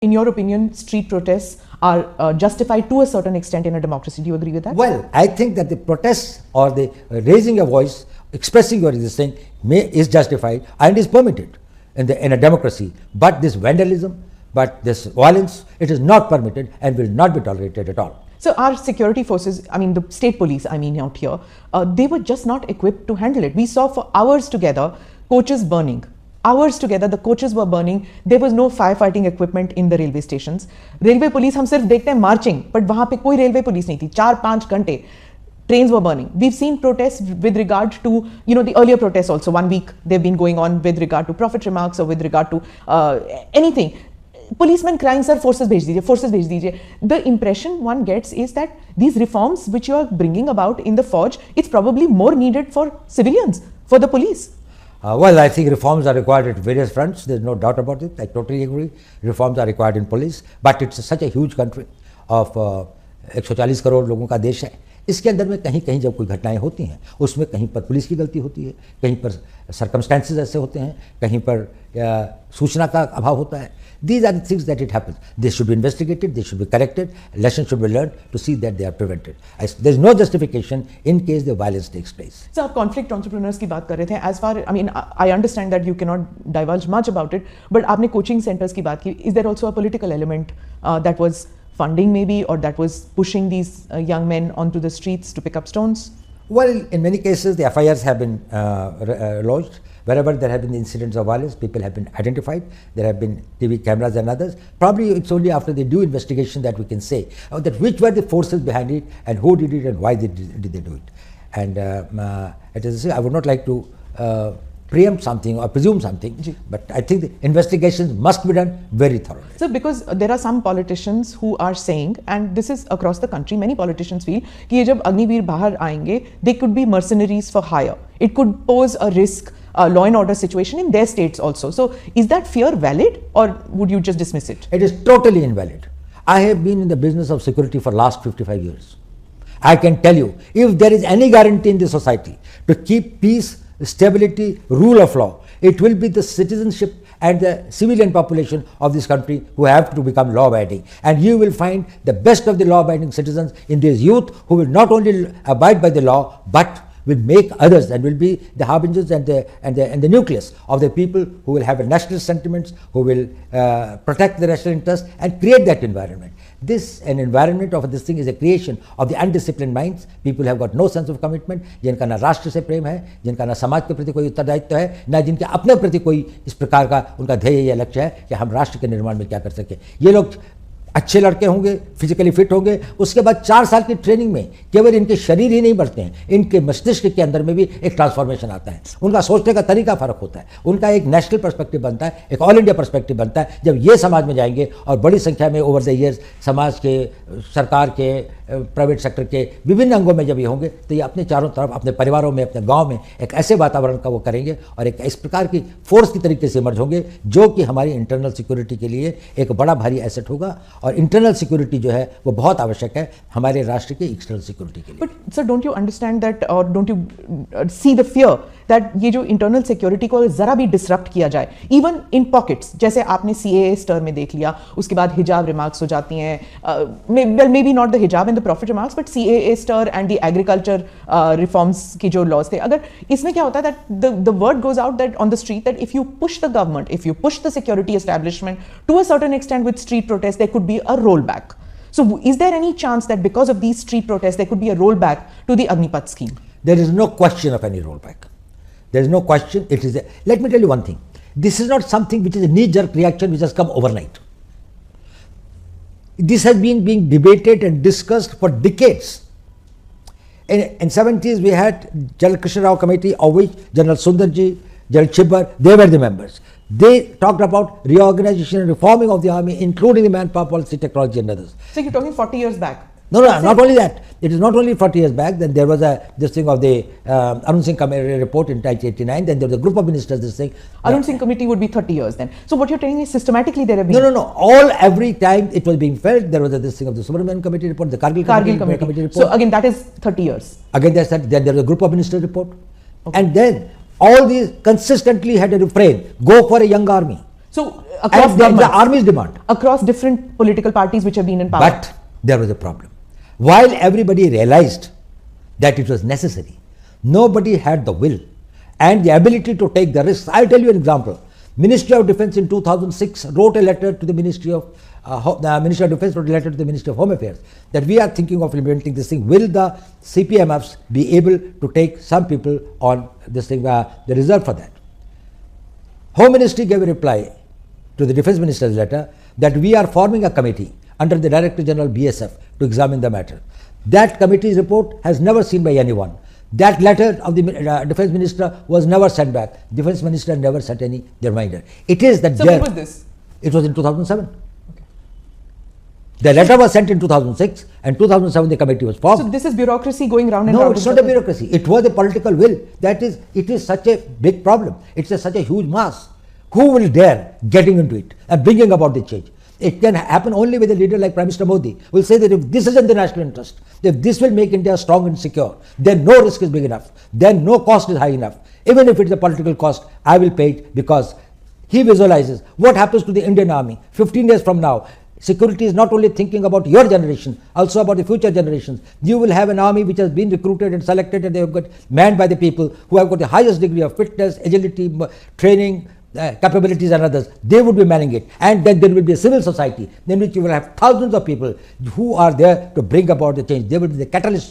In your opinion, street protests are justified to a certain extent in a democracy. Do you agree with that? Well, I think that the protests or the raising a voice, expressing your resistance is justified and is permitted in a democracy. But this vandalism, but this violence, it is not permitted and will not be tolerated at all. So our security forces, I mean the state police, I mean out here, they were just not equipped to handle it. We saw for hours together coaches burning. Hours together, the coaches were burning. There was no firefighting equipment in the railway stations. Railway police, हम सिर्फ देखते हैं marching, but वहाँ पे कोई railway police नहीं थी. 4-5 घंटे trains were burning. We've seen protests with regard to, the earlier protests also. 1 week they've been going on with regard to prophet remarks or with regard to anything. Policemen crying, sir, forces भेज दीजिए. The impression one gets is that these reforms which you are bringing about in the forge, it's probably more needed for civilians, for the police. Well, I think reforms are required at various fronts. There's no doubt about it. I totally agree. Reforms are required in police. But it's such a huge country of 140 crore लोगों का देश है. इसके अंदर में कहीं कहीं जब कोई घटनाएं होती हैं, उसमें कहीं पर पुलिस की गलती होती है, कहीं पर सर्कमस्टेंसेस ऐसे होते हैं, कहीं पर सूचना का अभाव होता है. These are the things that it happens. They should be investigated, they should be corrected, lessons should be learned to see that they are prevented. There is no justification in case the violence takes place. So, आप conflict entrepreneurs की बात कर रहे थे. As far, I understand that you cannot divulge much about it, but आपने coaching centers की बात की. Is there also a political element that was funding maybe, or that was pushing these young men onto the streets to pick up stones? Well, in many cases, the FIRs have been lodged. Wherever there have been incidents of violence, people have been identified. There have been TV cameras and others. Probably it's only after the due investigation that we can say that which were the forces behind it and who did it and why did they do it. And I would not like to preempt something or presume something, but I think the investigations must be done very thoroughly. So, because there are some politicians who are saying, and this is across the country, many politicians feel कि ये जब अग्निवीर बाहर आएंगे, they could be mercenaries for hire. It could pose a risk, a law and order situation in their states also. So, is that fear valid, or would you just dismiss it? It is totally invalid. I have been in the business of security for last 55 years. I can tell you, if there is any guarantee in the society to keep peace, stability, rule of law, it will be the citizenship and the civilian population of this country who have to become law-abiding. And you will find the best of the law-abiding citizens in this youth who will not only abide by the law, but will make others and will be the harbingers and the nucleus of the people who will have a nationalist sentiments, who will protect the national interest and create that environment. An environment of this thing is a creation of the undisciplined minds. People have got no sense of commitment, जिनका ना राष्ट्र से प्रेम है, जिनका ना समाज के प्रति कोई उत्तरदायित्व है, ना जिनके अपने प्रति कोई इस प्रकार का उनका ध्येय या लक्ष्य है कि हम राष्ट्र के निर्माण में क्या कर सके. ये लोग अच्छे लड़के होंगे, फिजिकली फिट होंगे, उसके बाद 4 साल की ट्रेनिंग में केवल इनके शरीर ही नहीं बढ़ते हैं, इनके मस्तिष्क के अंदर में भी एक ट्रांसफॉर्मेशन आता है. उनका सोचने का तरीका फर्क होता है, उनका एक नेशनल पर्सपेक्टिव बनता है, एक ऑल इंडिया पर्सपेक्टिव बनता है. जब ये समाज में जाएंगे और बड़ी संख्या में ओवर द ईयर्स समाज के, सरकार के, प्राइवेट सेक्टर के विभिन्न अंगों में जब ये होंगे, तो ये अपने चारों तरफ, अपने परिवारों में, अपने गाँव में एक ऐसे वातावरण का वो करेंगे और एक इस प्रकार की फोर्स की तरीके से इमर्ज होंगे जो कि हमारी इंटरनल सिक्योरिटी के लिए एक बड़ा भारी एसेट होगा. और इंटरनल सिक्योरिटी जो है वो बहुत आवश्यक है हमारे राष्ट्र के एक्सटर्नल सिक्योरिटी के लिए. But sir, don't you understand that और don't you see the fear that ये जो इंटरनल सिक्योरिटी को जरा भी डिसरप्ट किया जाए, इवन इन पॉकेट्स, जैसे आपने CAA स्टर में देख लिया, उसके बाद हिजाब रिमार्क्स हो जाती हैं, well maybe not the hijab and the profit remarks, but CAA स्टर एंड द एग्रीकल्चर रिफॉर्म्स की जो लॉज थे, अगर इसमें क्या होता है that the word goes out that on the street that if you push the government, if you push the security establishment to a certain extent with street protest, there could be a roll back. So, is there any chance that because of these street protests, there could be a rollback to the Agnipath scheme? There is no question of any rollback. There is no question. It is. Let me tell you one thing. This is not something which is a knee-jerk reaction which has come overnight. This has been being debated and discussed for decades. In 70s, we had General Krishna Rao committee, of which General Sundarji, General Chibbar, they were the members. They talked about reorganization and reforming of the army, including the manpower policy, technology and others. So you're talking 40 years back? No, not only that. It is not only 40 years back. Then there was this thing of the Arun Singh committee report in 1989. Then there was a group of ministers. This thing. Arun Singh committee would be 30 years then. So what you're telling is systematically there have been. No. Every time it was being felt, there was this thing of the Subramanian committee report, the Kargil committee report. So again, that is 30 years. Again, then there was a group of ministers report, and then all these consistently had a refrain: go for a young army. So across And the army's demand. across different political parties which have been in power. But there was a problem. While everybody realized that it was necessary, nobody had the will and the ability to take the risks. I'll tell you an example. Ministry of Defence in 2006 wrote a letter to the Ministry of Defence wrote a letter to the Ministry of Home Affairs that we are thinking of implementing this thing. Will the CPMFs be able to take some people on this thing, the reserve for that? Home Ministry gave a reply to the Defence Minister's letter that we are forming a committee under the Director General BSF to examine the matter. That committee's report has never seen by anyone. That letter of the Defence Minister was never sent back. Defence Minister never sent any reminder. It is that So when was this? It was in 2007. Okay. The letter was sent in 2006 and 2007 the committee was formed. So this is bureaucracy going round and round. No, it's not a bureaucracy. It was a political will. That is, it is such a big problem. It's such a huge mass. Who will dare getting into it and bringing about the change? It can happen only with a leader like Prime Minister Modi, who will say that if this is in the national interest, if this will make India strong and secure, then no risk is big enough, then no cost is high enough. Even if it's a political cost, I will pay it, because he visualizes what happens to the Indian army 15 years from now. Security is not only thinking about your generation, also about the future generations. You will have an army which has been recruited and selected, and they have got manned by the people who have got the highest degree of fitness, agility, training, capabilities and others. They would be manning it, and then there will be a civil society in which you will have thousands of people who are there to bring about the change. They will be the catalysts of